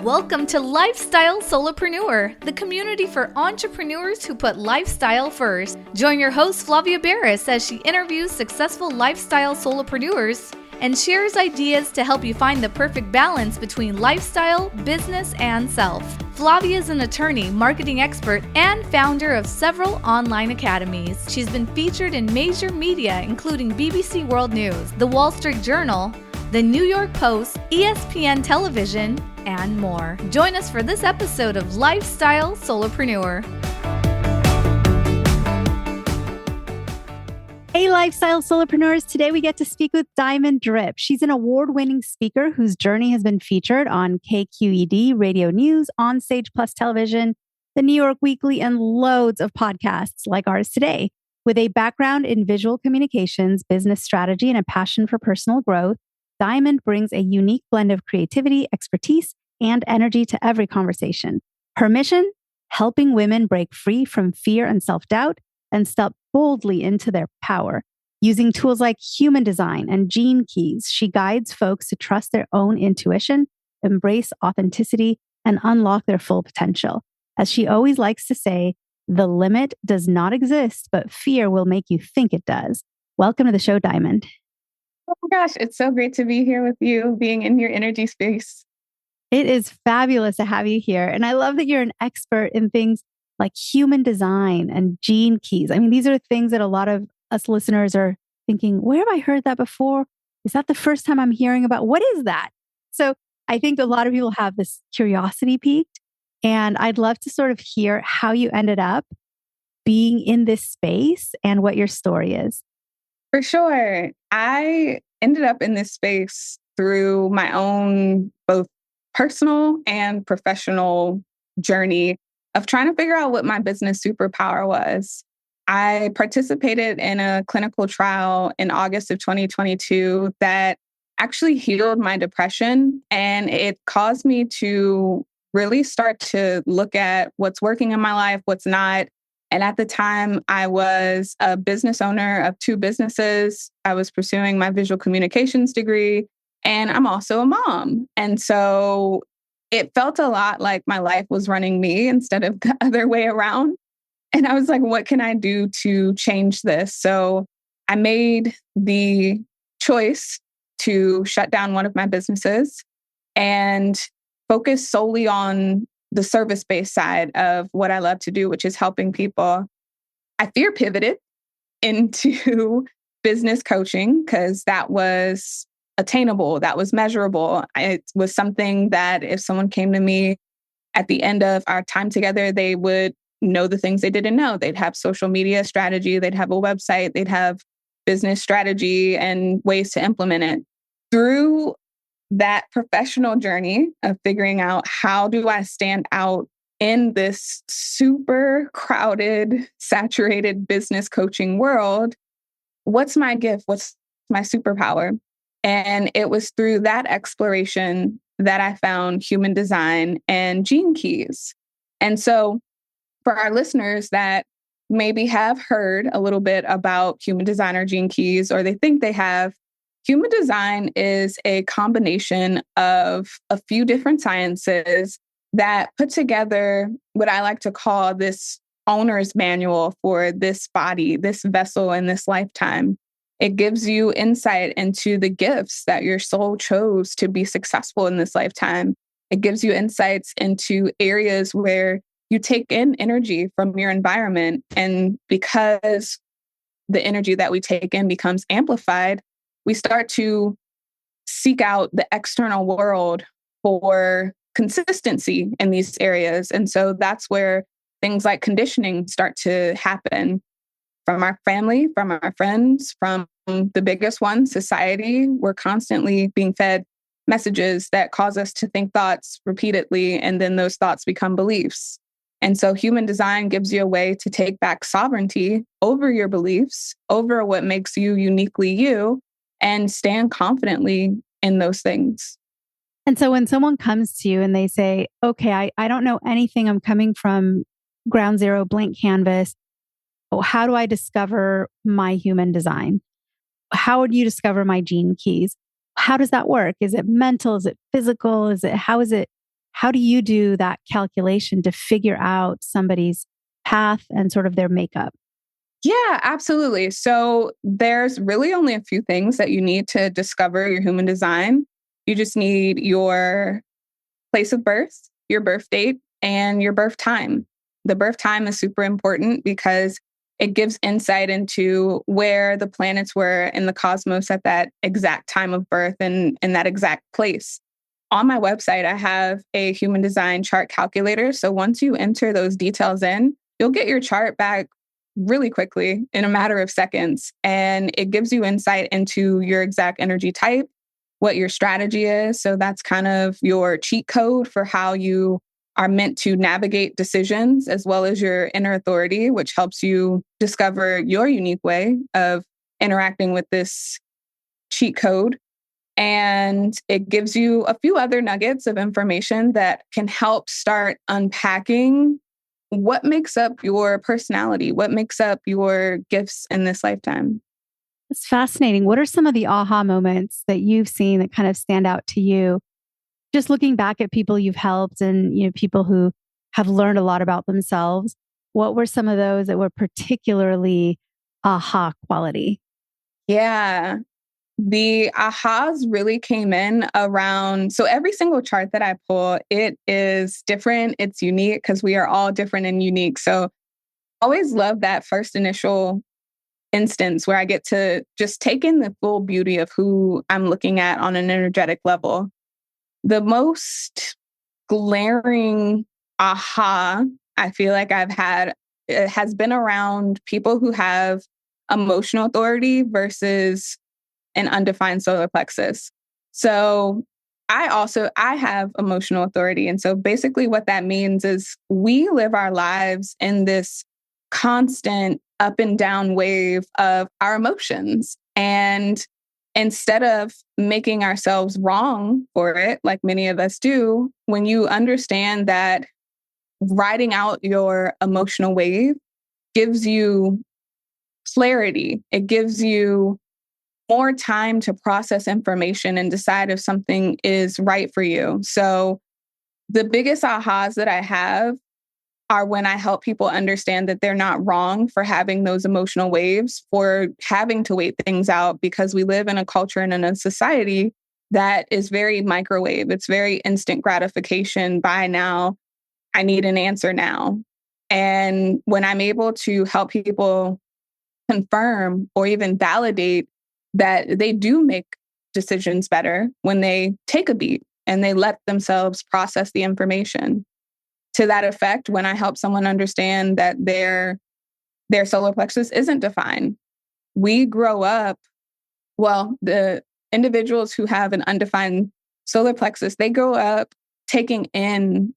Welcome to Lifestyle Solopreneur, the community for entrepreneurs who put lifestyle first. Join your host Flavia Barris as she interviews successful lifestyle solopreneurs and shares ideas to help you find the perfect balance between lifestyle, business, and self. Flavia is an attorney, marketing expert, and founder of several online academies. She's been featured in major media including BBC World News, The Wall Street Journal, The New York Post, ESPN Television, and more. Join us for this episode of Lifestyle Solopreneur. Hey, Lifestyle Solopreneurs. Today we get to speak with Diamond Drip. She's an award-winning speaker whose journey has been featured on KQED, Radio News, OnStage Plus Television, The New York Weekly, and loads of podcasts like ours today. With a background in visual communications, business strategy, and a passion for personal growth, Diamond brings a unique blend of creativity, expertise, and energy to every conversation. Her mission? Helping women break free from fear and self-doubt and step boldly into their power. Using tools like human design and gene keys, she guides folks to trust their own intuition, embrace authenticity, and unlock their full potential. As she always likes to say, the limit does not exist, but fear will make you think it does. Welcome to the show, Diamond. Oh my gosh, it's so great to be here with you, being in your energy space. It is fabulous to have you here. And I love that you're an expert in things like human design and gene keys. I mean, these are things that a lot of us listeners are thinking, where have I heard that before? Is that the first time I'm hearing about? What is that? So I think a lot of people have this curiosity piqued. And I'd love to sort of hear how you ended up being in this space and what your story is. For sure. I ended up in this space through my own both personal and professional journey of trying to figure out what my business superpower was. I participated in a clinical trial in August of 2022 that actually healed my depression, and it caused me to really start to look at what's working in my life, what's not. And at the time, I was a business owner of 2 businesses. I was pursuing my visual communications degree, and I'm also a mom. And so it felt a lot like my life was running me instead of the other way around. And I was like, what can I do to change this? So I made the choice to shut down one of my businesses and focus solely on the service-based side of what I love to do, which is helping people. I fear pivoted into business coaching because that was attainable, that was measurable. It was something that if someone came to me at the end of our time together, they would know the things they didn't know. They'd have social media strategy, they'd have a website, they'd have business strategy and ways to implement it. Through that professional journey of figuring out how do I stand out in this super crowded, saturated business coaching world, what's my gift? What's my superpower? And it was through that exploration that I found human design and gene keys. And so for our listeners that maybe have heard a little bit about human design or gene keys, or they think they have, human design is a combination of a few different sciences that put together what I like to call this owner's manual for this body, this vessel in this lifetime. It gives you insight into the gifts that your soul chose to be successful in this lifetime. It gives you insights into areas where you take in energy from your environment. And because the energy that we take in becomes amplified, we start to seek out the external world for consistency in these areas. And so that's where things like conditioning start to happen from our family, from our friends, from the biggest one, society. We're constantly being fed messages that cause us to think thoughts repeatedly, and then those thoughts become beliefs. And so human design gives you a way to take back sovereignty over your beliefs, over what makes you uniquely you, and stand confidently in those things. And so when someone comes to you and they say, okay, I don't know anything, I'm coming from ground zero, blank canvas. Oh, how do I discover my human design? How would you discover my gene keys? How does that work? Is it mental? Is it physical? How how do you do that calculation to figure out somebody's path and sort of their makeup? Yeah, absolutely. So there's really only a few things that you need to discover your human design. You just need your place of birth, your birth date, and your birth time. The birth time is super important because it gives insight into where the planets were in the cosmos at that exact time of birth and in that exact place. On my website, I have a human design chart calculator. So once you enter those details in, you'll get your chart back really quickly in a matter of seconds. And it gives you insight into your exact energy type, what your strategy is. So that's kind of your cheat code for how you are meant to navigate decisions, as well as your inner authority, which helps you discover your unique way of interacting with this cheat code. And it gives you a few other nuggets of information that can help start unpacking what makes up your personality, what makes up your gifts in this lifetime. It's fascinating. What are some of the aha moments that you've seen that kind of stand out to you? Just looking back at people you've helped and, people who have learned a lot about themselves, what were some of those that were particularly aha quality? Yeah. The ahas really came in around, so every single chart that I pull, it is different. It's unique because we are all different and unique. So always love that first initial instance where I get to just take in the full beauty of who I'm looking at on an energetic level. The most glaring aha I feel like I've had, it has been around people who have emotional authority versus an undefined solar plexus. So I have emotional authority. And so basically what that means is we live our lives in this constant up and down wave of our emotions. And instead of making ourselves wrong for it, like many of us do, when you understand that riding out your emotional wave gives you clarity, it gives you more time to process information and decide if something is right for you. So the biggest ahas that I have are when I help people understand that they're not wrong for having those emotional waves, for having to wait things out, because we live in a culture and in a society that is very microwave. It's very instant gratification. Buy now. I need an answer now. And when I'm able to help people confirm or even validate that they do make decisions better when they take a beat and they let themselves process the information. To that effect, when I help someone understand that their solar plexus isn't defined, we grow up, well, the individuals who have an undefined solar plexus, they grow up taking in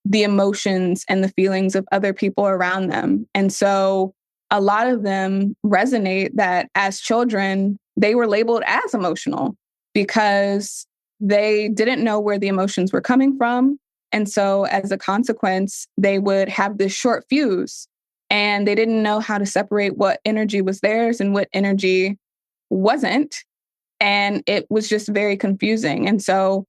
the emotions and the feelings of other people around them. And so a lot of them resonate that as children, they were labeled as emotional because they didn't know where the emotions were coming from. And so as a consequence, they would have this short fuse and they didn't know how to separate what energy was theirs and what energy wasn't. And it was just very confusing. And so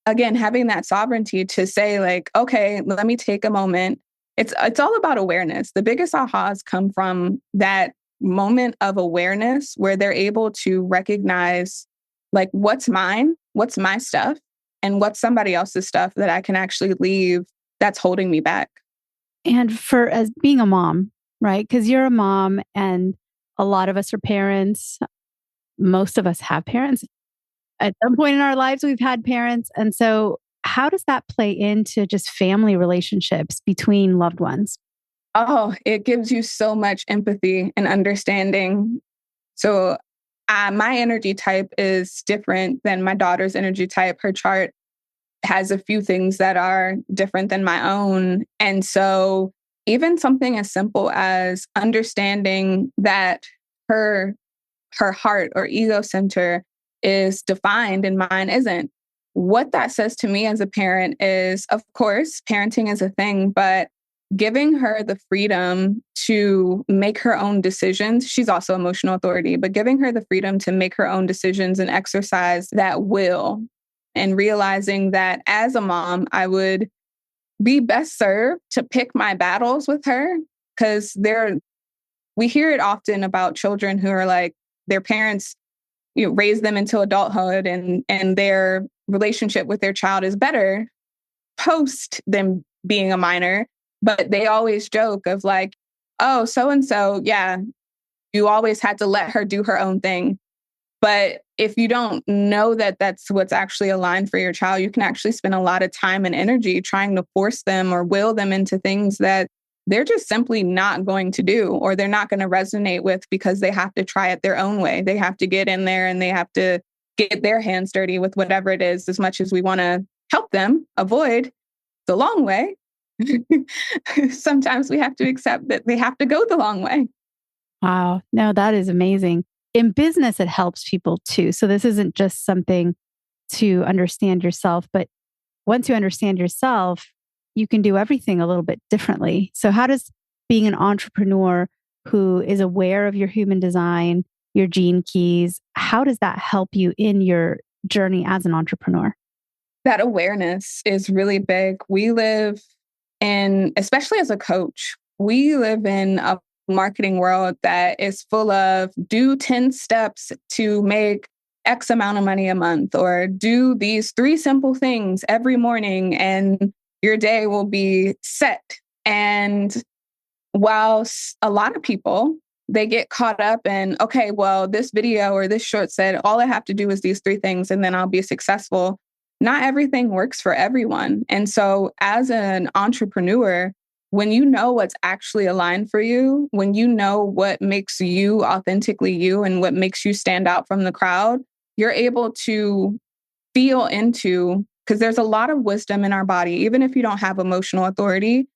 again, having that sovereignty to say like, okay, let me take a moment. It's all about awareness. The biggest ahas come from that moment of awareness where they're able to recognize like what's mine, what's my stuff, and what's somebody else's stuff that I can actually leave that's holding me back. And for as being a mom, right? Because you're a mom and a lot of us are parents. Most of us have parents. At some point in our lives, we've had parents. And so how does that play into just family relationships between loved ones? Oh, it gives you so much empathy and understanding. So my energy type is different than my daughter's energy type. Her chart has a few things that are different than my own. And so even something as simple as understanding that her heart or ego center is defined and mine isn't. What that says to me as a parent is, of course, parenting is a thing, but giving her the freedom to make her own decisions. She's also emotional authority, but giving her the freedom to make her own decisions and exercise that will. and realizing that as a mom, I would be best served to pick my battles with her, because we hear it often about children who are like, their parents, raise them into adulthood, and their relationship with their child is better post them being a minor. But they always joke of like, oh, so and so, yeah, you always had to let her do her own thing. But if you don't know that that's what's actually aligned for your child, you can actually spend a lot of time and energy trying to force them or will them into things that they're just simply not going to do, or they're not going to resonate with, because they have to try it their own way. They have to get in there and they have to get their hands dirty with whatever it is, as much as we want to help them avoid the long way. Sometimes we have to accept that they have to go the long way. Wow. No, that is amazing. In business, it helps people too. So this isn't just something to understand yourself, but once you understand yourself, you can do everything a little bit differently. So how does being an entrepreneur who is aware of your human design, your gene keys, how does that help you in your journey as an entrepreneur? That awareness is really big. We live in, especially as a coach, we live in a marketing world that is full of do 10 steps to make X amount of money a month, or do these 3 simple things every morning and your day will be set. And while a lot of people, they get caught up in, okay, well, this video or this short said, all I have to do is these 3 things and then I'll be successful. Not everything works for everyone. And so as an entrepreneur, when you know what's actually aligned for you, when you know what makes you authentically you and what makes you stand out from the crowd, you're able to feel into, because there's a lot of wisdom in our body, even if you don't have emotional authority.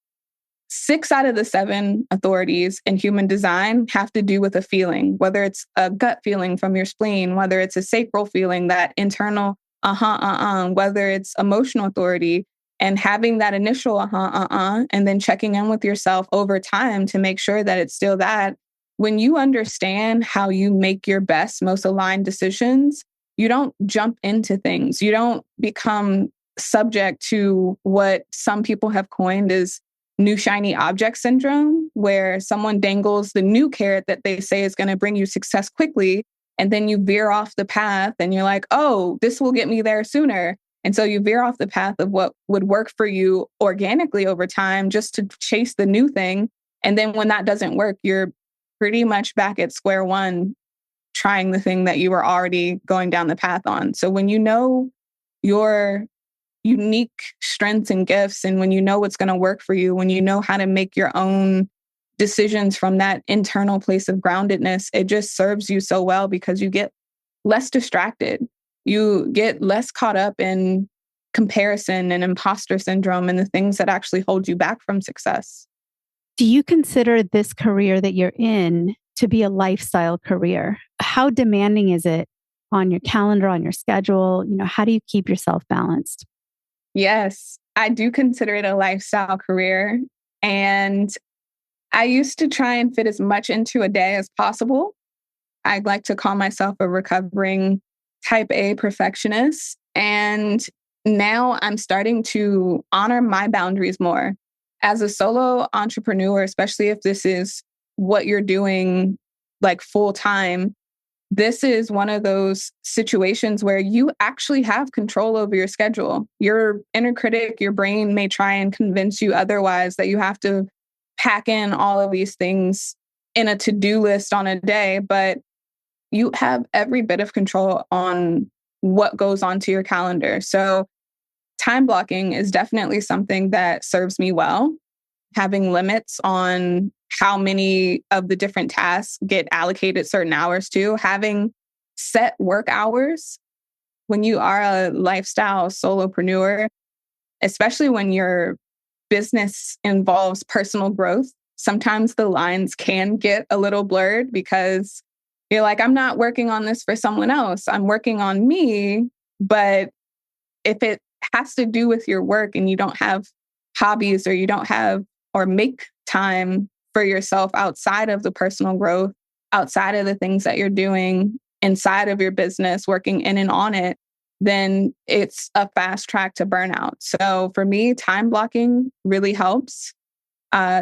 6 out of the 7 authorities in human design have to do with a feeling, whether it's a gut feeling from your spleen, whether it's a sacral feeling, that internal whether it's emotional authority, and having that initial and then checking in with yourself over time to make sure that it's still that. When you understand how you make your best, most aligned decisions, you don't jump into things. You don't become subject to what some people have coined as new shiny object syndrome, where someone dangles the new carrot that they say is going to bring you success quickly. And then you veer off the path and you're like, oh, this will get me there sooner. And so you veer off the path of what would work for you organically over time just to chase the new thing. And then when that doesn't work, you're pretty much back at square one, trying the thing that you were already going down the path on. So when you know your unique strengths and gifts, and when you know what's going to work for you, when you know how to make your own decisions from that internal place of groundedness, it just serves you so well, because you get less distracted. You get less caught up in comparison and imposter syndrome and the things that actually hold you back from success. Do you consider this career that you're in to be a lifestyle career? How demanding is it on your calendar, on your schedule? How do you keep yourself balanced? Yes, I do consider it a lifestyle career. And I used to try and fit as much into a day as possible. I like to call myself a recovering type A perfectionist. And now I'm starting to honor my boundaries more. As a solo entrepreneur, especially if this is what you're doing like full time, this is one of those situations where you actually have control over your schedule. Your inner critic, your brain may try and convince you otherwise, that you have to pack in all of these things in a to-do list on a day, but you have every bit of control on what goes onto your calendar. So time blocking is definitely something that serves me well. Having limits on how many of the different tasks get allocated certain hours to, having set work hours. When you are a lifestyle solopreneur, especially when your business involves personal growth, sometimes the lines can get a little blurred, because you're like, I'm not working on this for someone else. I'm working on me. But if it has to do with your work and you don't have hobbies, or you don't have or make time for yourself outside of the personal growth, outside of the things that you're doing inside of your business, working in and on it, then it's a fast track to burnout. So for me, time blocking really helps.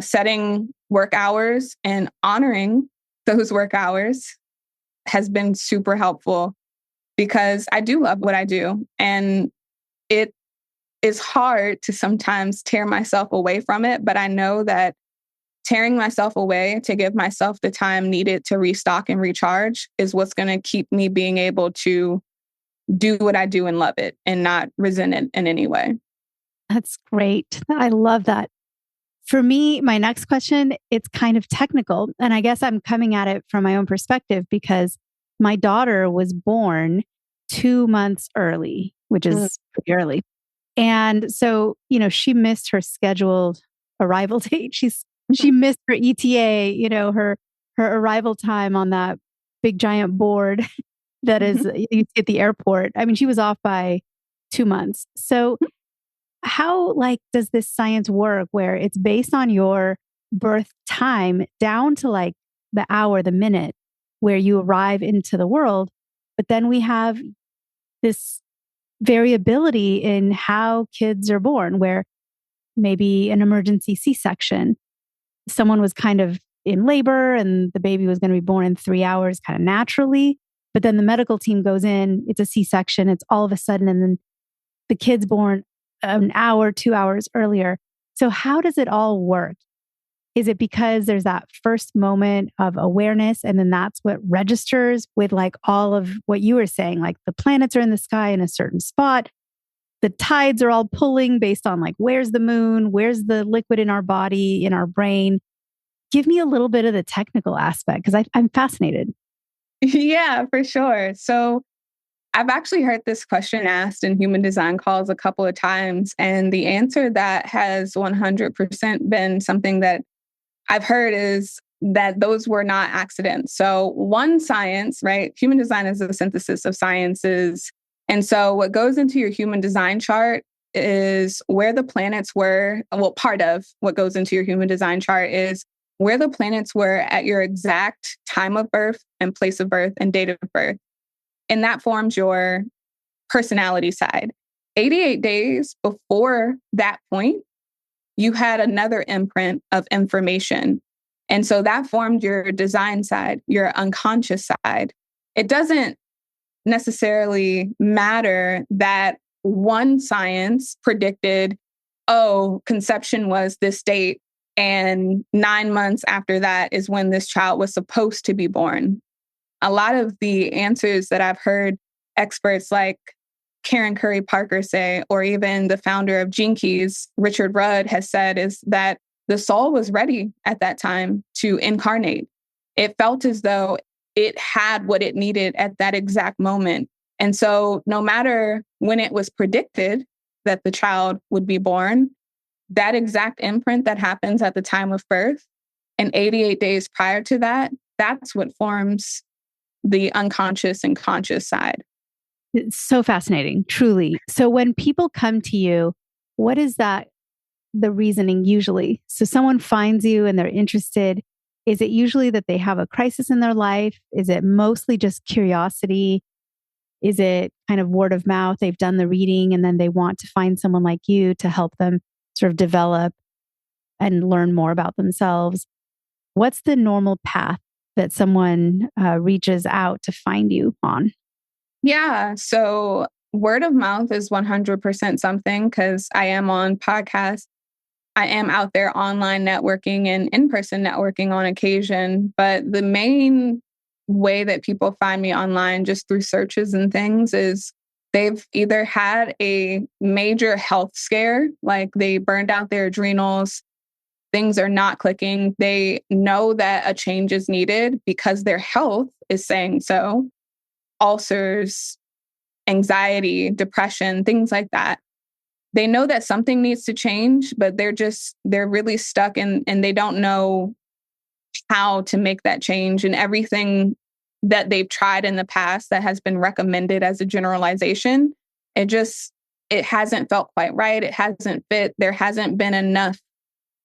Setting work hours and honoring those work hours has been super helpful because I do love what I do. And it is hard to sometimes tear myself away from it. But I know that tearing myself away to give myself the time needed to restock and recharge is what's going to keep me being able to do what I do and love it and not resent it in any way. That's great. I love that. For me, my next question, it's kind of technical. And I guess I'm coming at it from my own perspective because my daughter was born 2 months early, which is pretty early. And so, she missed her scheduled arrival date. She missed her ETA, her arrival time on that big giant board that is you see at the airport. I mean, she was off by 2 months. So how does this science work where it's based on your birth time down to the hour, the minute where you arrive into the world? But then we have this variability in how kids are born, where maybe an emergency C-section, someone was kind of in labor and the baby was going to be born in 3 hours kind of naturally. But then the medical team goes in, it's a C-section, it's all of a sudden, and then the kid's born an hour, 2 hours earlier. So how does it all work? Is it because there's that first moment of awareness and then that's what registers with all of what you were saying, the planets are in the sky in a certain spot, the tides are all pulling based on where's the moon, where's the liquid in our body, in our brain? Give me a little bit of the technical aspect because I'm fascinated. Yeah, for sure. So I've actually heard this question asked in human design calls a couple of times. And the answer that has 100% been something that I've heard is that those were not accidents. So one, science, right? Human design is a synthesis of sciences. And so what goes into your human design chart is where the planets were. Well, part of what goes into your human design chart is where the planets were at your exact time of birth and place of birth and date of birth. And that forms your personality side. 88 days before that point, you had another imprint of information. And so that formed your design side, your unconscious side. It doesn't necessarily matter that one science predicted, conception was this date, and 9 months after that is when this child was supposed to be born. A lot of the answers that I've heard experts like Karen Curry Parker say, or even the founder of Gene Keys, Richard Rudd, has said is that the soul was ready at that time to incarnate. It felt as though it had what it needed at that exact moment. And so no matter when it was predicted that the child would be born, that exact imprint that happens at the time of birth and 88 days prior to that, that's what forms the unconscious and conscious side. It's so fascinating, truly. So when people come to you, what is the reasoning usually? So someone finds you and they're interested. Is it usually that they have a crisis in their life? Is it mostly just curiosity? Is it kind of word of mouth? They've done the reading and then they want to find someone like you to help them sort of develop and learn more about themselves. What's the normal path that someone reaches out to find you on? Yeah. So word of mouth is 100% something because I am on podcasts. I am out there online networking and in-person networking on occasion. But the main way that people find me online just through searches and things is they've either had a major health scare, like they burned out their adrenals, things are not clicking. They know that a change is needed because their health is saying so. Ulcers, anxiety, depression, things like that. They know that something needs to change, but they're really stuck and they don't know how to make that change. And everything that they've tried in the past that has been recommended as a generalization, it hasn't felt quite right. It hasn't fit. There hasn't been enough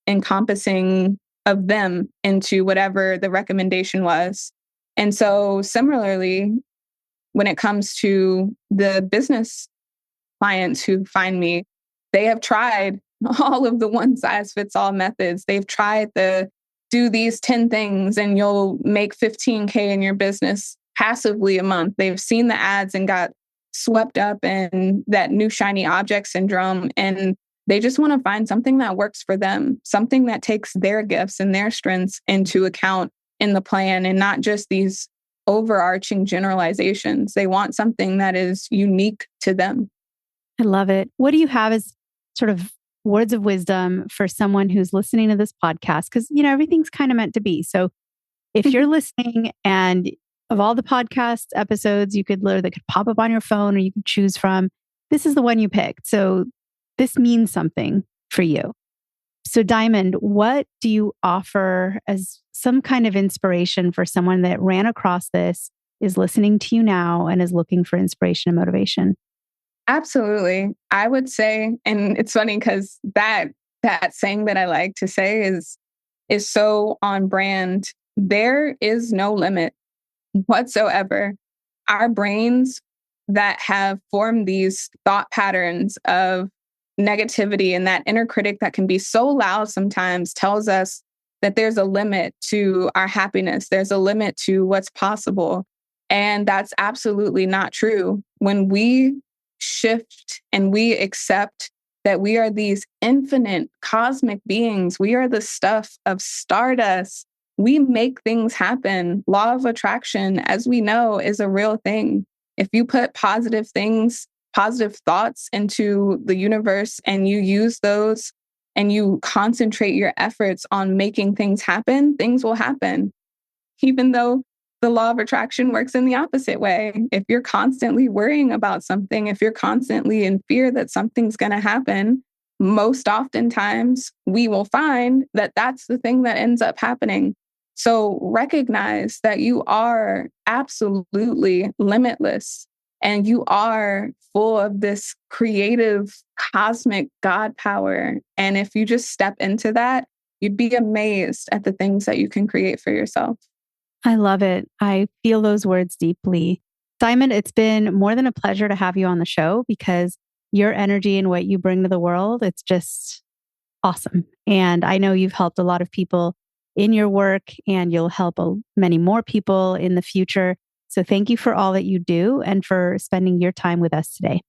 encompassing of them into whatever the recommendation was. And so similarly, when it comes to the business clients who find me, they have tried all of the one size fits all methods. They've tried the do these 10 things and you'll make 15K in your business passively a month. They've seen the ads and got swept up in that new shiny object syndrome. And they just want to find something that works for them, something that takes their gifts and their strengths into account in the plan and not just these overarching generalizations. They want something that is unique to them. I love it. What do you have as sort of words of wisdom for someone who's listening to this podcast? Because, everything's kind of meant to be. So if you're listening and of all the podcast episodes that could pop up on your phone or you can choose from, this is the one you picked. So this means something for you. So Diamond, what do you offer as some kind of inspiration for someone that ran across this, is listening to you now, and is looking for inspiration and motivation? Absolutely. I would say, and it's funny because that saying that I like to say is so on brand. There is no limit whatsoever. Our brains that have formed these thought patterns of negativity and that inner critic that can be so loud sometimes tells us that there's a limit to our happiness. There's a limit to what's possible. And that's absolutely not true. When we shift and we accept that we are these infinite cosmic beings, we are the stuff of stardust. We make things happen. Law of attraction, as we know, is a real thing. If you put positive thoughts into the universe and you use those and you concentrate your efforts on making things happen, things will happen. Even though the law of attraction works in the opposite way. If you're constantly worrying about something, if you're constantly in fear that something's going to happen, most oftentimes we will find that that's the thing that ends up happening. So recognize that you are absolutely limitless and you are full of this creative cosmic God power. And if you just step into that, you'd be amazed at the things that you can create for yourself. I love it. I feel those words deeply. Diamond, it's been more than a pleasure to have you on the show because your energy and what you bring to the world, it's just awesome. And I know you've helped a lot of people in your work and you'll help many more people in the future. So thank you for all that you do and for spending your time with us today.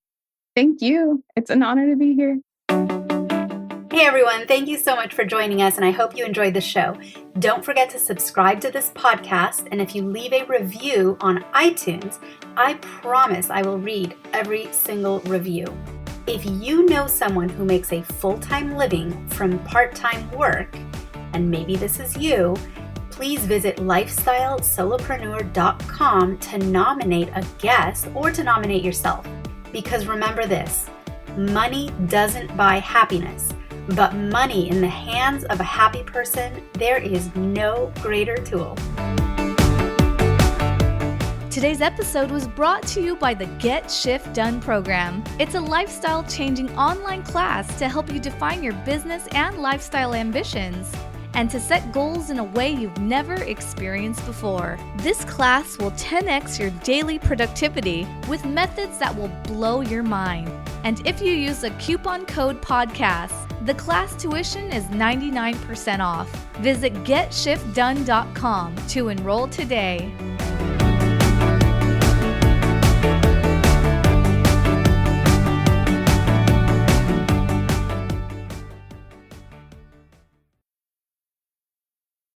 Thank you. It's an honor to be here. Hey everyone, thank you so much for joining us and I hope you enjoyed the show. Don't forget to subscribe to this podcast, and if you leave a review on iTunes, I promise I will read every single review. If you know someone who makes a full-time living from part-time work, and maybe this is you, please visit lifestylesolopreneur.com to nominate a guest or to nominate yourself. Because remember this, money doesn't buy happiness. But money in the hands of a happy person, there is no greater tool. Today's episode was brought to you by the Get Shift Done program. It's a lifestyle-changing online class to help you define your business and lifestyle ambitions and to set goals in a way you've never experienced before. This class will 10x your daily productivity with methods that will blow your mind. And if you use a coupon code podcast, the class tuition is 99% off. Visit GetShiftDone.com to enroll today.